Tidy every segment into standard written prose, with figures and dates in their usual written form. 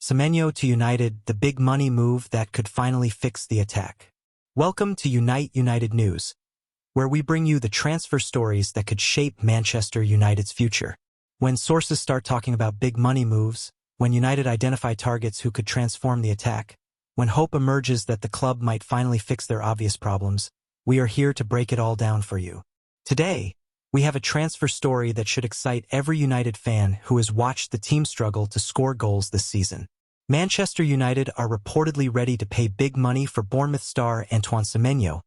Semenyo to United, the big money move that could finally fix the attack. Welcome to Unite United News, where we bring you the transfer stories that could shape Manchester United's future. When sources start talking about big money moves, when United identify targets who could transform the attack, when hope emerges that the club might finally fix their obvious problems, we are here to break it all down for you. Today, we have a transfer story that should excite every United fan who has watched the team struggle to score goals this season. Manchester United are reportedly ready to pay big money for Bournemouth star Antoine Semenyo,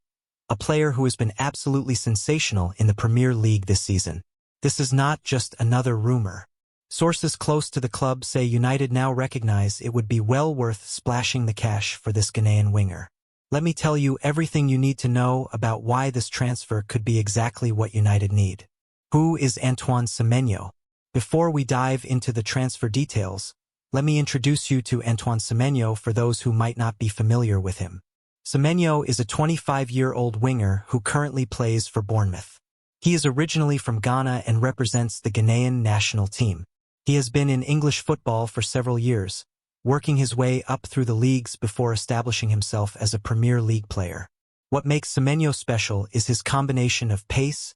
a player who has been absolutely sensational in the Premier League this season. This is not just another rumor. Sources close to the club say United now recognize it would be well worth splashing the cash for this Ghanaian winger. Let me tell you everything you need to know about why this transfer could be exactly what United need. Who is Antoine Semenyo? Before we dive into the transfer details, let me introduce you to Antoine Semenyo for those who might not be familiar with him. Semenyo is a 25-year-old winger who currently plays for Bournemouth. He is originally from Ghana and represents the Ghanaian national team. He has been in English football for several years, working his way up through the leagues before establishing himself as a Premier League player. What makes Semenyo special is his combination of pace,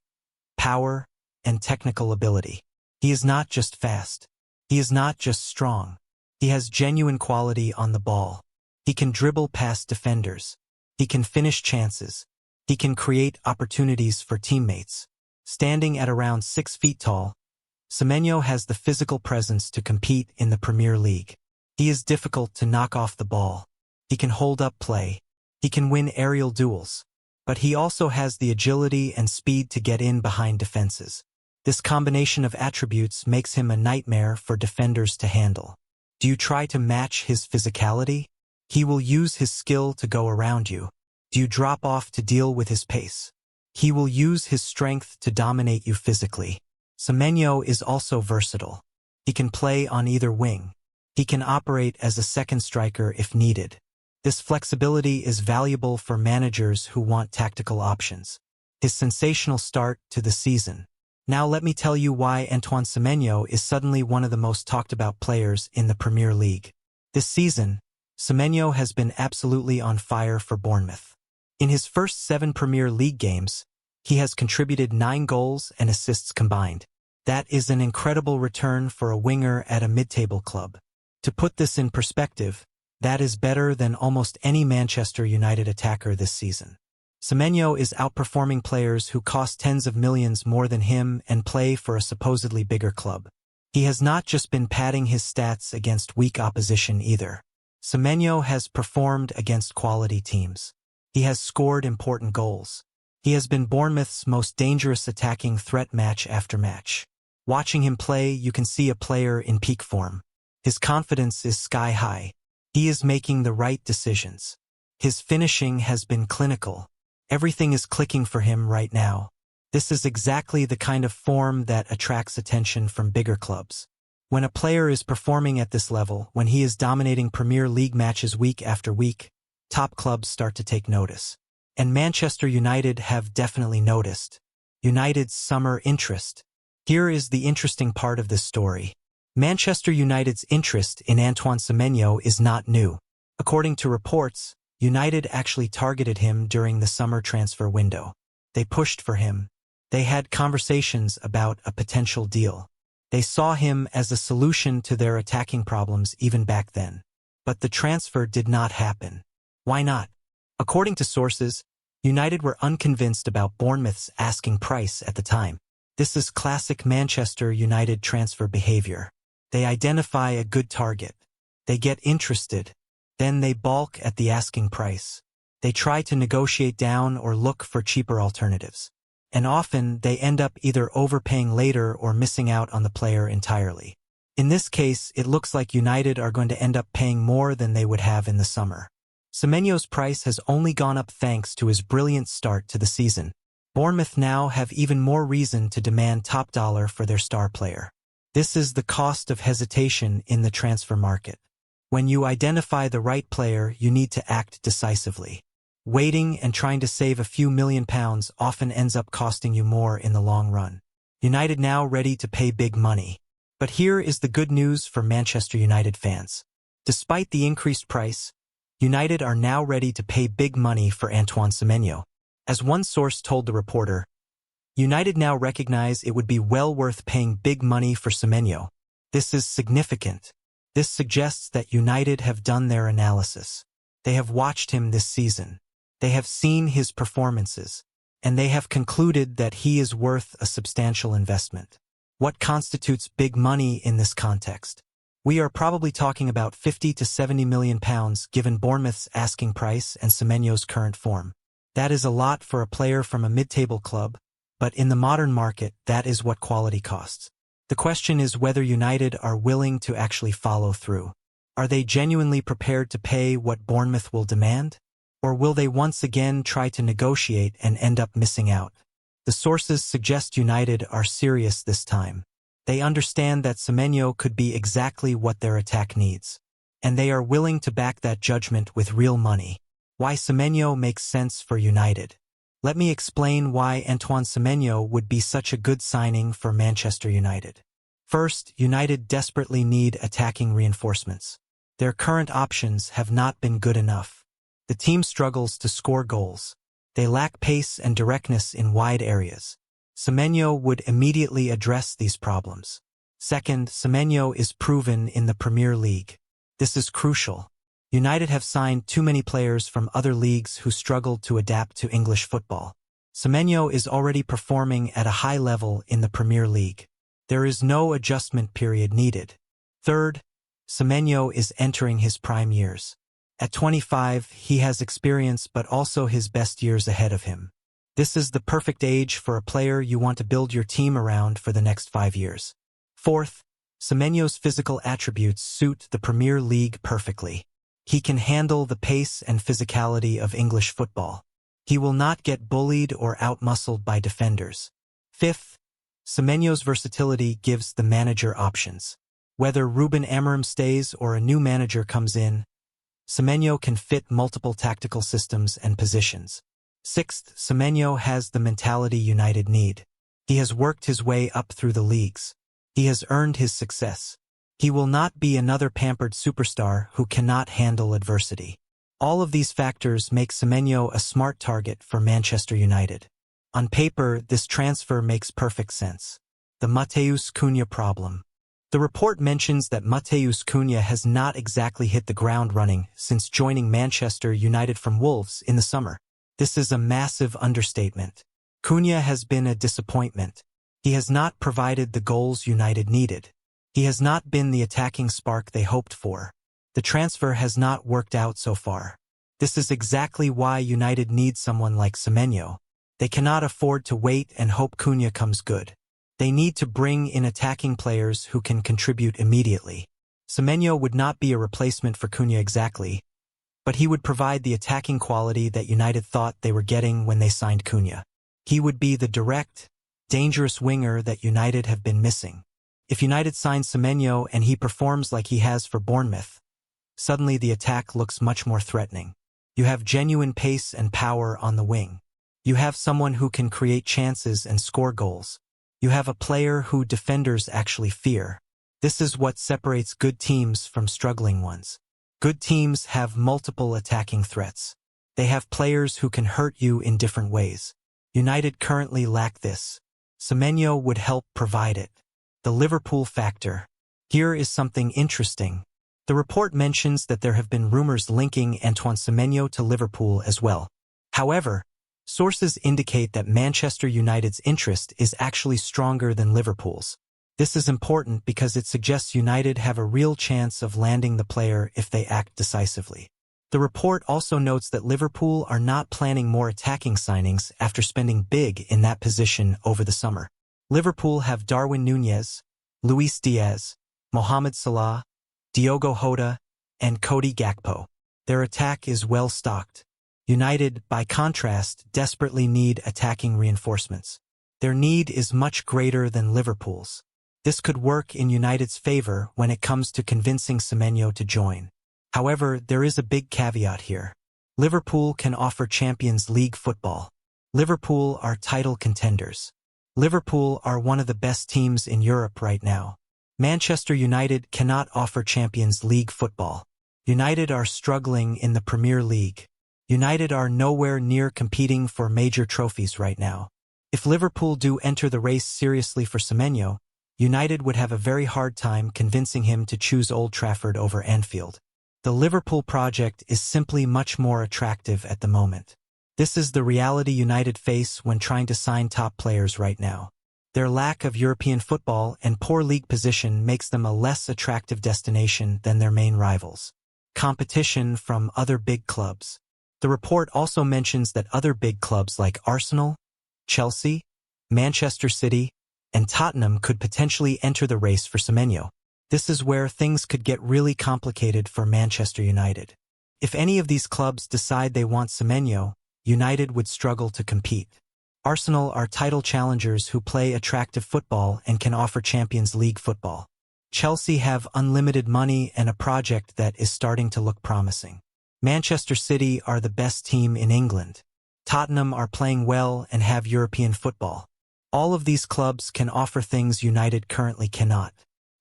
power, and technical ability. He is not just fast. He is not just strong. He has genuine quality on the ball. He can dribble past defenders. He can finish chances. He can create opportunities for teammates. Standing at around 6 feet tall, Semenyo has the physical presence to compete in the Premier League. He is difficult to knock off the ball. He can hold up play. He can win aerial duels. But he also has the agility and speed to get in behind defenses. This combination of attributes makes him a nightmare for defenders to handle. Do you try to match his physicality? He will use his skill to go around you. Do you drop off to deal with his pace? He will use his strength to dominate you physically. Semenyo is also versatile. He can play on either wing. He can operate as a second striker if needed. This flexibility is valuable for managers who want tactical options. His sensational start to the season. Now let me tell you why Antoine Semenyo is suddenly one of the most talked about players in the Premier League. This season, Semenyo has been absolutely on fire for Bournemouth. In his first 7 Premier League games, he has contributed 9 goals and assists combined. That is an incredible return for a winger at a mid-table club. To put this in perspective, that is better than almost any Manchester United attacker this season. Semenyo is outperforming players who cost tens of millions more than him and play for a supposedly bigger club. He has not just been padding his stats against weak opposition either. Semenyo has performed against quality teams. He has scored important goals. He has been Bournemouth's most dangerous attacking threat match after match. Watching him play, you can see a player in peak form. His confidence is sky high. He is making the right decisions. His finishing has been clinical. Everything is clicking for him right now. This is exactly the kind of form that attracts attention from bigger clubs. When a player is performing at this level, when he is dominating Premier League matches week after week, top clubs start to take notice. And Manchester United have definitely noticed. United's summer interest. Here is the interesting part of this story. Manchester United's interest in Antoine Semenyo is not new. According to reports, United actually targeted him during the summer transfer window. They pushed for him. They had conversations about a potential deal. They saw him as a solution to their attacking problems even back then. But the transfer did not happen. Why not? According to sources, United were unconvinced about Bournemouth's asking price at the time. This is classic Manchester United transfer behavior. They identify a good target. They get interested. Then they balk at the asking price. They try to negotiate down or look for cheaper alternatives. And often they end up either overpaying later or missing out on the player entirely. In this case, it looks like United are going to end up paying more than they would have in the summer. Semenyo's price has only gone up thanks to his brilliant start to the season. Bournemouth now have even more reason to demand top dollar for their star player. This is the cost of hesitation in the transfer market. When you identify the right player, you need to act decisively. Waiting and trying to save a few £1,000,000 often ends up costing you more in the long run. United now ready to pay big money. But here is the good news for Manchester United fans. Despite the increased price, United are now ready to pay big money for Antoine Semenyo. As one source told the reporter, United now recognize it would be well worth paying big money for Semenyo. This is significant. This suggests that United have done their analysis. They have watched him this season. They have seen his performances, and they have concluded that he is worth a substantial investment. What constitutes big money in this context? We are probably talking about £50 to £70 million given Bournemouth's asking price and Semenyo's current form. That is a lot for a player from a mid-table club, but in the modern market, that is what quality costs. The question is whether United are willing to actually follow through. Are they genuinely prepared to pay what Bournemouth will demand? Or will they once again try to negotiate and end up missing out? The sources suggest United are serious this time. They understand that Semenyo could be exactly what their attack needs, and they are willing to back that judgment with real money. Why Semenyo makes sense for United. Let me explain why Antoine Semenyo would be such a good signing for Manchester United. First, United desperately need attacking reinforcements. Their current options have not been good enough. The team struggles to score goals. They lack pace and directness in wide areas. Semenyo would immediately address these problems. Second, Semenyo is proven in the Premier League. This is crucial. United have signed too many players from other leagues who struggled to adapt to English football. Semenyo is already performing at a high level in the Premier League. There is no adjustment period needed. Third, Semenyo is entering his prime years. At 25, he has experience but also his best years ahead of him. This is the perfect age for a player you want to build your team around for the next 5 years. Fourth, Semenyo's physical attributes suit the Premier League perfectly. He can handle the pace and physicality of English football. He will not get bullied or outmuscled by defenders. Fifth, Semenyo's versatility gives the manager options. Whether Ruben Amorim stays or a new manager comes in, Semenyo can fit multiple tactical systems and positions. Sixth, Semenyo has the mentality United need. He has worked his way up through the leagues. He has earned his success. He will not be another pampered superstar who cannot handle adversity. All of these factors make Semenyo a smart target for Manchester United. On paper, this transfer makes perfect sense. The Matheus Cunha problem. The report mentions that Matheus Cunha has not exactly hit the ground running since joining Manchester United from Wolves in the summer. This is a massive understatement. Cunha has been a disappointment. He has not provided the goals United needed. He has not been the attacking spark they hoped for. The transfer has not worked out so far. This is exactly why United needs someone like Semenyo. They cannot afford to wait and hope Cunha comes good. They need to bring in attacking players who can contribute immediately. Semenyo would not be a replacement for Cunha exactly, but he would provide the attacking quality that United thought they were getting when they signed Cunha. He would be the direct, dangerous winger that United have been missing. If United signs Semenyo and he performs like he has for Bournemouth, suddenly the attack looks much more threatening. You have genuine pace and power on the wing. You have someone who can create chances and score goals. You have a player who defenders actually fear. This is what separates good teams from struggling ones. Good teams have multiple attacking threats. They have players who can hurt you in different ways. United currently lack this. Semenyo would help provide it. The Liverpool factor. Here is something interesting. The report mentions that there have been rumors linking Antoine Semenyo to Liverpool as well. However, sources indicate that Manchester United's interest is actually stronger than Liverpool's. This is important because it suggests United have a real chance of landing the player if they act decisively. The report also notes that Liverpool are not planning more attacking signings after spending big in that position over the summer. Liverpool have Darwin Núñez, Luis Diaz, Mohamed Salah, Diogo Jota, and Cody Gakpo. Their attack is well stocked. United, by contrast, desperately need attacking reinforcements. Their need is much greater than Liverpool's. This could work in United's favor when it comes to convincing Semenyo to join. However, there is a big caveat here. Liverpool can offer Champions League football. Liverpool are title contenders. Liverpool are one of the best teams in Europe right now. Manchester United cannot offer Champions League football. United are struggling in the Premier League. United are nowhere near competing for major trophies right now. If Liverpool do enter the race seriously for Semenyo, United would have a very hard time convincing him to choose Old Trafford over Anfield. The Liverpool project is simply much more attractive at the moment. This is the reality United face when trying to sign top players right now. Their lack of European football and poor league position makes them a less attractive destination than their main rivals. Competition from other big clubs. The report also mentions that other big clubs like Arsenal, Chelsea, Manchester City, and Tottenham could potentially enter the race for Semenyo. This is where things could get really complicated for Manchester United. If any of these clubs decide they want Semenyo, United would struggle to compete. Arsenal are title challengers who play attractive football and can offer Champions League football. Chelsea have unlimited money and a project that is starting to look promising. Manchester City are the best team in England. Tottenham are playing well and have European football. All of these clubs can offer things United currently cannot.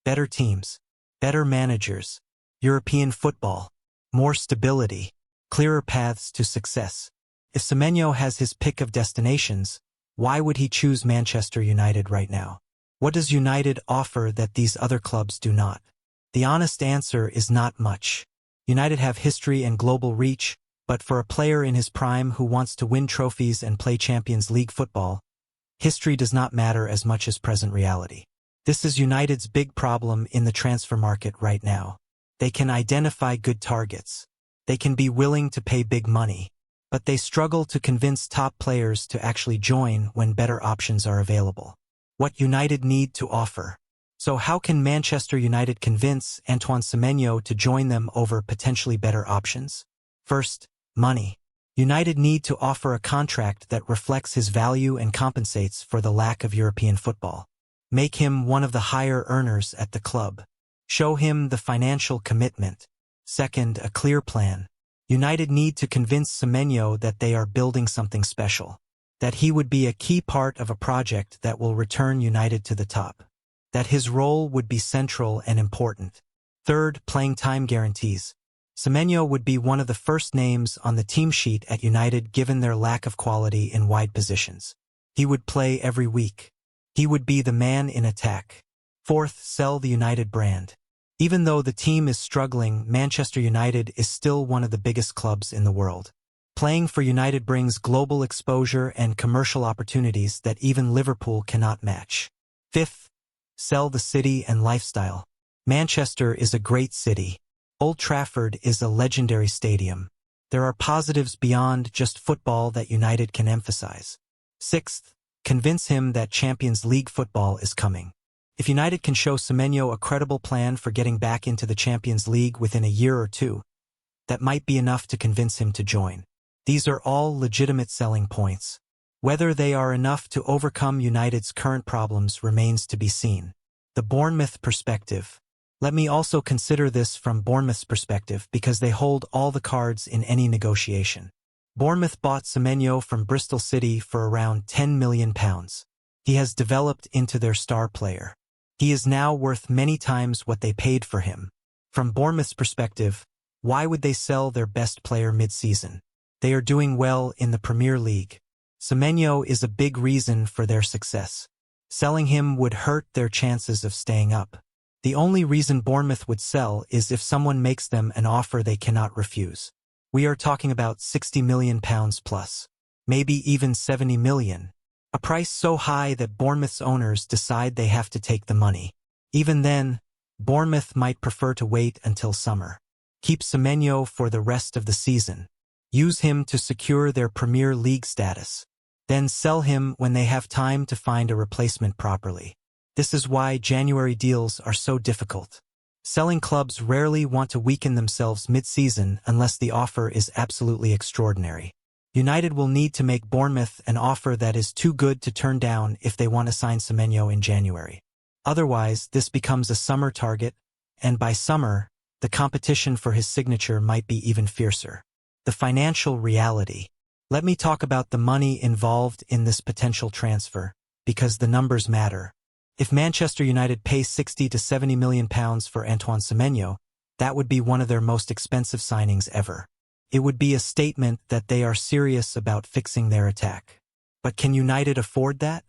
Better teams, better managers, European football, more stability, clearer paths to success. If Semenyo has his pick of destinations, why would he choose Manchester United right now? What does United offer that these other clubs do not? The honest answer is not much. United have history and global reach, but for a player in his prime who wants to win trophies and play Champions League football, history does not matter as much as present reality. This is United's big problem in the transfer market right now. They can identify good targets. They can be willing to pay big money, but they struggle to convince top players to actually join when better options are available. What United need to offer. So how can Manchester United convince Antoine Semenyo to join them over potentially better options? First, money. United need to offer a contract that reflects his value and compensates for the lack of European football. Make him one of the higher earners at the club. Show him the financial commitment. Second, a clear plan. United need to convince Semenyo that they are building something special. That he would be a key part of a project that will return United to the top. That his role would be central and important. Third, playing time guarantees. Semenyo would be one of the first names on the team sheet at United given their lack of quality in wide positions. He would play every week. He would be the man in attack. Fourth, sell the United brand. Even though the team is struggling, Manchester United is still one of the biggest clubs in the world. Playing for United brings global exposure and commercial opportunities that even Liverpool cannot match. Fifth, sell the city and lifestyle. Manchester is a great city. Old Trafford is a legendary stadium. There are positives beyond just football that United can emphasize. Sixth, convince him that Champions League football is coming. If United can show Semenyo a credible plan for getting back into the Champions League within a year or two, that might be enough to convince him to join. These are all legitimate selling points. Whether they are enough to overcome United's current problems remains to be seen. The Bournemouth perspective. Let me also consider this from Bournemouth's perspective because they hold all the cards in any negotiation. Bournemouth bought Semenyo from Bristol City for around £10 million. He has developed into their star player. He is now worth many times what they paid for him. From Bournemouth's perspective, why would they sell their best player mid-season? They are doing well in the Premier League. Semenyo is a big reason for their success. Selling him would hurt their chances of staying up. The only reason Bournemouth would sell is if someone makes them an offer they cannot refuse. We are talking about £60 million plus. Maybe even £70 million. A price so high that Bournemouth's owners decide they have to take the money. Even then, Bournemouth might prefer to wait until summer. Keep Semenyo for the rest of the season. Use him to secure their Premier League status. Then sell him when they have time to find a replacement properly. This is why January deals are so difficult. Selling clubs rarely want to weaken themselves mid-season unless the offer is absolutely extraordinary. United will need to make Bournemouth an offer that is too good to turn down if they want to sign Semenyo in January. Otherwise, this becomes a summer target, and by summer, the competition for his signature might be even fiercer. The financial reality. Let me talk about the money involved in this potential transfer, because the numbers matter. If Manchester United pays £60 to £70 million for Antoine Semenyo, That would be one of their most expensive signings ever. It would be a statement that they are serious about fixing their attack. But can United afford that?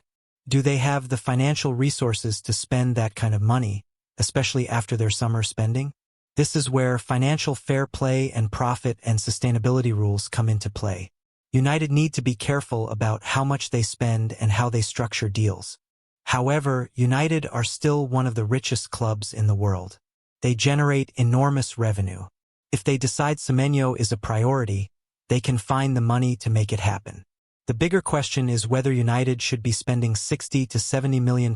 Do they have the financial resources to spend that kind of money, especially after their summer spending? This is where financial fair play and profit and sustainability rules come into play. United need to be careful about how much they spend and how they structure deals. However, United are still one of the richest clubs in the world. They generate enormous revenue. If they decide Semenyo is a priority, they can find the money to make it happen. The bigger question is whether United should be spending £60 to £70 million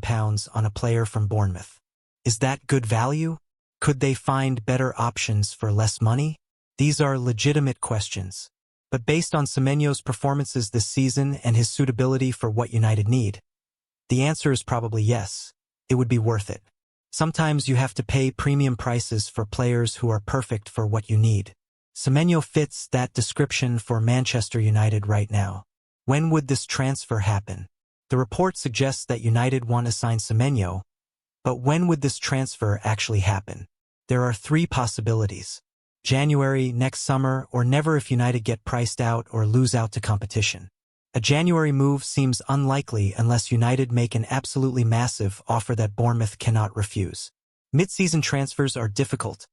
on a player from Bournemouth. Is that good value? Could they find better options for less money? These are legitimate questions. But based on Semenyo's performances this season and his suitability for what United need, the answer is probably yes. It would be worth it. Sometimes you have to pay premium prices for players who are perfect for what you need. Semenyo fits that description for Manchester United right now. When would this transfer happen? The report suggests that United want to sign Semenyo, but when would this transfer actually happen? There are three possibilities: January, next summer, or never if United get priced out or lose out to competition. A January move seems unlikely unless United make an absolutely massive offer that Bournemouth cannot refuse. Mid-season transfers are difficult,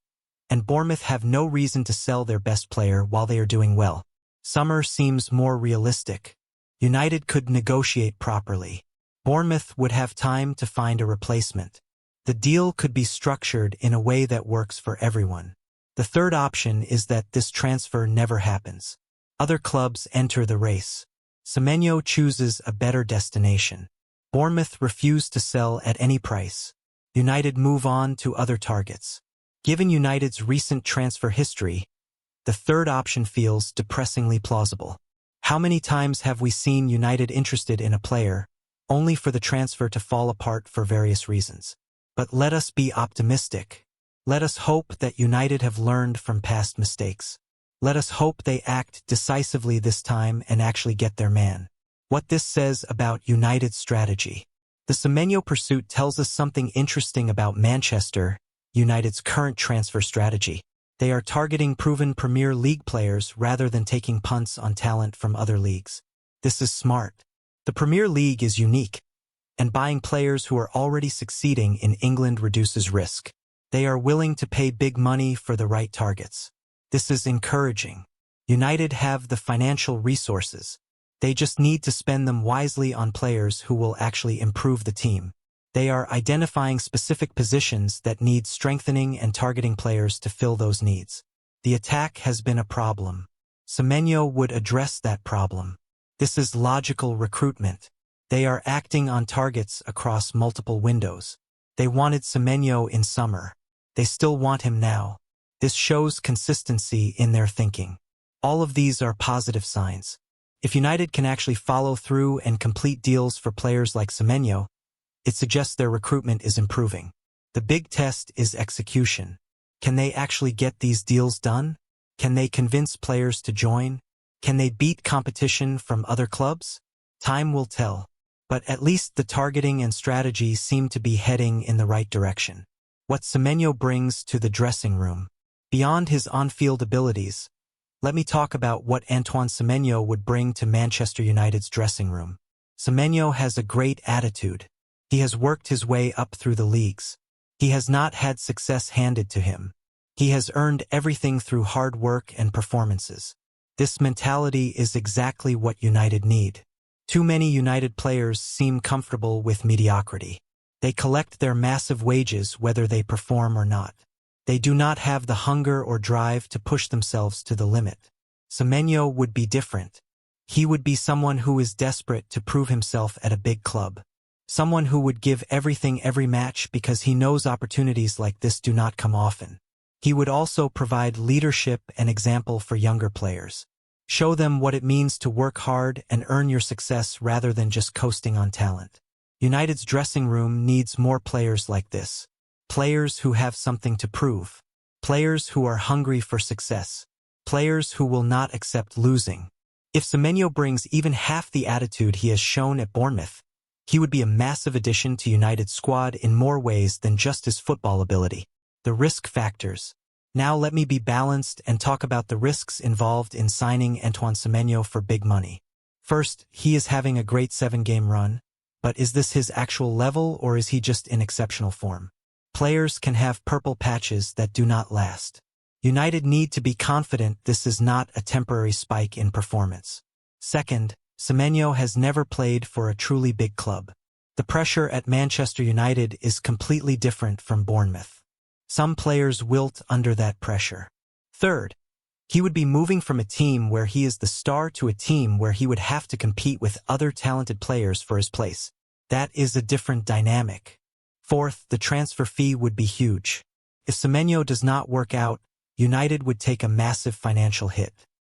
and Bournemouth have no reason to sell their best player while they are doing well. Summer seems more realistic. United could negotiate properly. Bournemouth would have time to find a replacement. The deal could be structured in a way that works for everyone. The third option is that this transfer never happens. Other clubs enter the race. Semenyo chooses a better destination. Bournemouth refuse to sell at any price. United move on to other targets. Given United's recent transfer history, the third option feels depressingly plausible. How many times have we seen United interested in a player, only for the transfer to fall apart for various reasons? But let us be optimistic. Let us hope that United have learned from past mistakes. Let us hope they act decisively this time and actually get their man. What this says about United's strategy. The Semenyo pursuit tells us something interesting about Manchester United's current transfer strategy. They are targeting proven Premier League players rather than taking punts on talent from other leagues. This is smart. The Premier League is unique, and buying players who are already succeeding in England reduces risk. They are willing to pay big money for the right targets. This is encouraging. United have the financial resources. They just need to spend them wisely on players who will actually improve the team. They are identifying specific positions that need strengthening and targeting players to fill those needs. The attack has been a problem. Semenyo would address that problem. This is logical recruitment. They are acting on targets across multiple windows. They wanted Semenyo in summer. They still want him now. This shows consistency in their thinking. All of these are positive signs. If United can actually follow through and complete deals for players like Semenyo, it suggests their recruitment is improving. The big test is execution. Can they actually get these deals done? Can they convince players to join? Can they beat competition from other clubs? Time will tell. But at least the targeting and strategy seem to be heading in the right direction. What Semenyo brings to the dressing room. Beyond his on-field abilities, let me talk about what Antoine Semenyo would bring to Manchester United's dressing room. Semenyo has a great attitude. He has worked his way up through the leagues. He has not had success handed to him. He has earned everything through hard work and performances. This mentality is exactly what United need. Too many United players seem comfortable with mediocrity. They collect their massive wages whether they perform or not. They do not have the hunger or drive to push themselves to the limit. Semenyo would be different. He would be someone who is desperate to prove himself at a big club. Someone who would give everything every match because he knows opportunities like this do not come often. He would also provide leadership and example for younger players. Show them what it means to work hard and earn your success rather than just coasting on talent. United's dressing room needs more players like this. Players who have something to prove. Players who are hungry for success. Players who will not accept losing. If Semenyo brings even half the attitude he has shown at Bournemouth, he would be a massive addition to United's squad in more ways than just his football ability. The risk factors. Now let me be balanced and talk about the risks involved in signing Antoine Semenyo for big money. First, he is having a great 7-game run, but is this his actual level or is he just in exceptional form? Players can have purple patches that do not last. United need to be confident this is not a temporary spike in performance. Second, Semenyo has never played for a truly big club. The pressure at Manchester United is completely different from Bournemouth. Some players wilt under that pressure. Third, he would be moving from a team where he is the star to a team where he would have to compete with other talented players for his place. That is a different dynamic. Fourth, the transfer fee would be huge. If Semenyo does not work out, United would take a massive financial hit.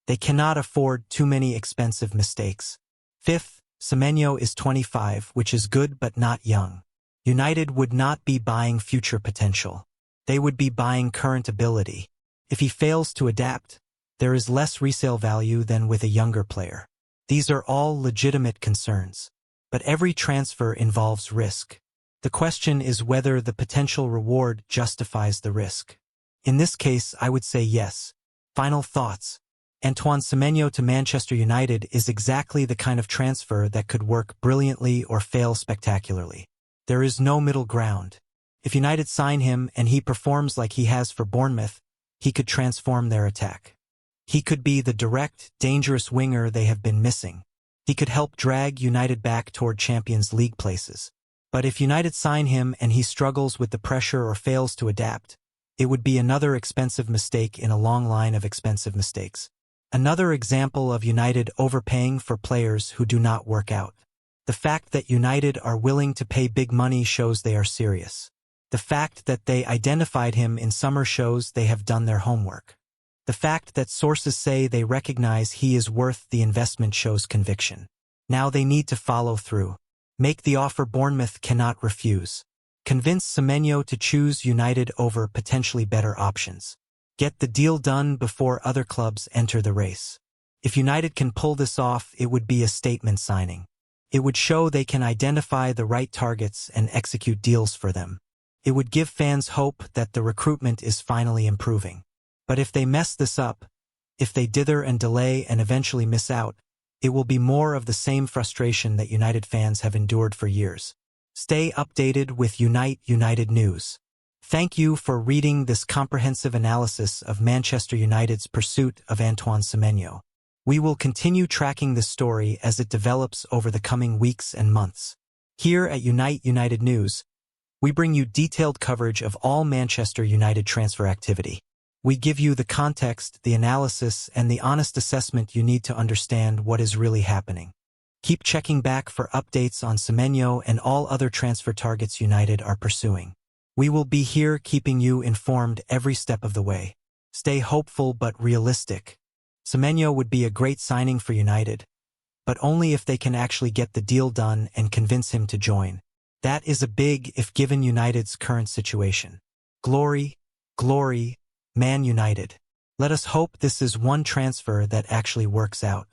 They cannot afford too many expensive mistakes. Fifth, Semenyo is 25, which is good but not young. United would not be buying future potential. They would be buying current ability. If he fails to adapt, there is less resale value than with a younger player. These are all legitimate concerns. But every transfer involves risk. The question is whether the potential reward justifies the risk. In this case, I would say yes. Final thoughts. Antoine Semenyo to Manchester United is exactly the kind of transfer that could work brilliantly or fail spectacularly. There is no middle ground. If United sign him and he performs like he has for Bournemouth, he could transform their attack. He could be the direct, dangerous winger they have been missing. He could help drag United back toward Champions League places. But if United sign him and he struggles with the pressure or fails to adapt, it would be another expensive mistake in a long line of expensive mistakes. Another example of United overpaying for players who do not work out. The fact that United are willing to pay big money shows they are serious. The fact that they identified him in summer shows they have done their homework. The fact that sources say they recognize he is worth the investment shows conviction. Now they need to follow through. Make the offer Bournemouth cannot refuse. Convince Semenyo to choose United over potentially better options. Get the deal done before other clubs enter the race. If United can pull this off, it would be a statement signing. It would show they can identify the right targets and execute deals for them. It would give fans hope that the recruitment is finally improving. But if they mess this up, if they dither and delay and eventually miss out, it will be more of the same frustration that United fans have endured for years. Stay updated with United news. Thank you for reading this comprehensive analysis of Manchester United's pursuit of Antoine Semenyo. We will continue tracking this story as it develops over the coming weeks and months. Here at United News, we bring you detailed coverage of all Manchester United transfer activity. We give you the context, the analysis, and the honest assessment you need to understand what is really happening. Keep checking back for updates on Semenyo and all other transfer targets United are pursuing. We will be here keeping you informed every step of the way. Stay hopeful but realistic. Semenyo would be a great signing for United, but only if they can actually get the deal done and convince him to join. That is a big if given United's current situation. Glory, Man United. Let us hope this is one transfer that actually works out.